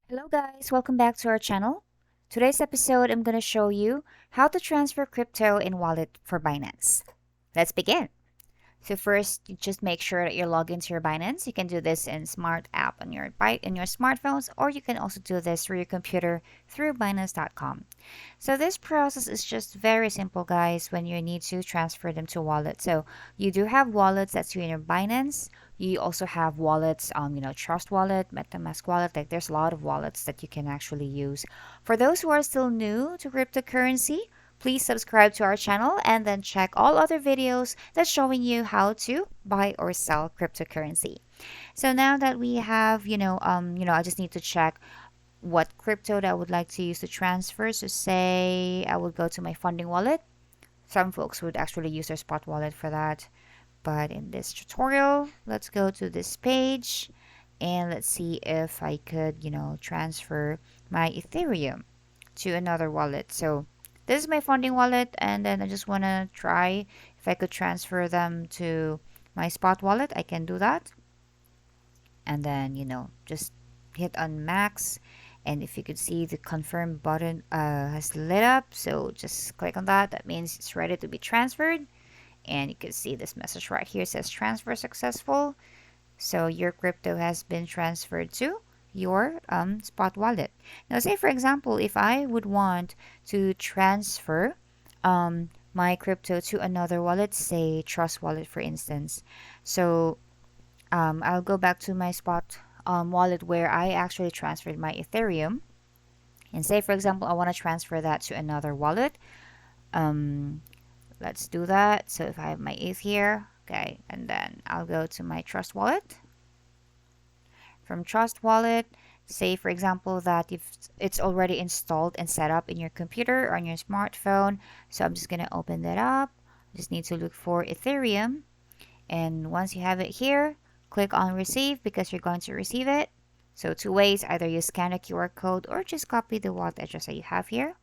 Hello guys, welcome back to our channel. Today's episode, I'm going to show you how to transfer crypto in wallet for Binance. Let's begin. So first, you just make sure that you're logged into your Binance. You can do this in Smart app on your smartphones, or you can also do this through your computer through Binance.com. So this process is just very simple, guys, when you need to transfer them to wallet. So you do have wallets that's in your Binance. You also have wallets, Trust Wallet, MetaMask Wallet. Like there's a lot of wallets that you can actually use. For those who are still new to cryptocurrency, please subscribe to our channel and then check all other videos that's showing you how to buy or sell cryptocurrency. So now that we have, I just need to check what crypto that I would like to use to transfer. So say I would go to my funding wallet. Some folks would actually use their spot wallet for that. But in this tutorial, let's go to this page and let's see if I could, transfer my Ethereum to another wallet. So this is my funding wallet, and then I just want to try if I could transfer them to my spot wallet. I can do that. And then, just hit on max. And if you could see the confirm button has lit up, so just click on that. That means it's ready to be transferred. And you can see this message right here says transfer successful. So your crypto has been transferred to your spot wallet. Now, say for example, if I would want to transfer my crypto to another wallet, say Trust Wallet, for instance. So I'll go back to my spot wallet where I actually transferred my Ethereum. And say, for example, I want to transfer that to another wallet. Um, let's do that. So if I have my ETH here, okay, and then I'll go to my Trust Wallet. From Trust Wallet, say for example that if it's already installed and set up in your computer or on your smartphone. So I'm just going to open that up. Just need to look for Ethereum. And once you have it here, click on receive because you're going to receive it. So two ways, either you scan a QR code or just copy the wallet address that you have here.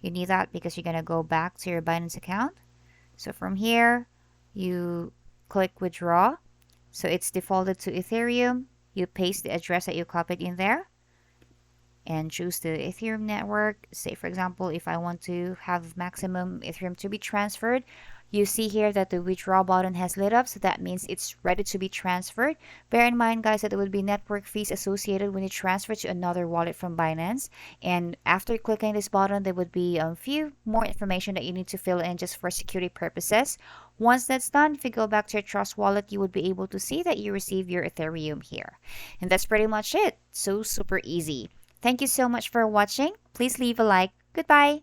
You need that because you're going to go back to your Binance account. So from here, you click withdraw. So it's defaulted to Ethereum. You paste the address that you copied in there and choose the Ethereum network. Say, for example, if I want to have maximum Ethereum to be transferred, you see here that the withdraw button has lit up, so that means it's ready to be transferred. Bear in mind, guys, that there would be network fees associated when you transfer to another wallet from Binance. And after clicking this button, there would be a few more information that you need to fill in just for security purposes. Once that's done, if you go back to your Trust Wallet, you would be able to see that you receive your Ethereum here. And that's pretty much it. So super easy. Thank you so much for watching. Please leave a like. Goodbye.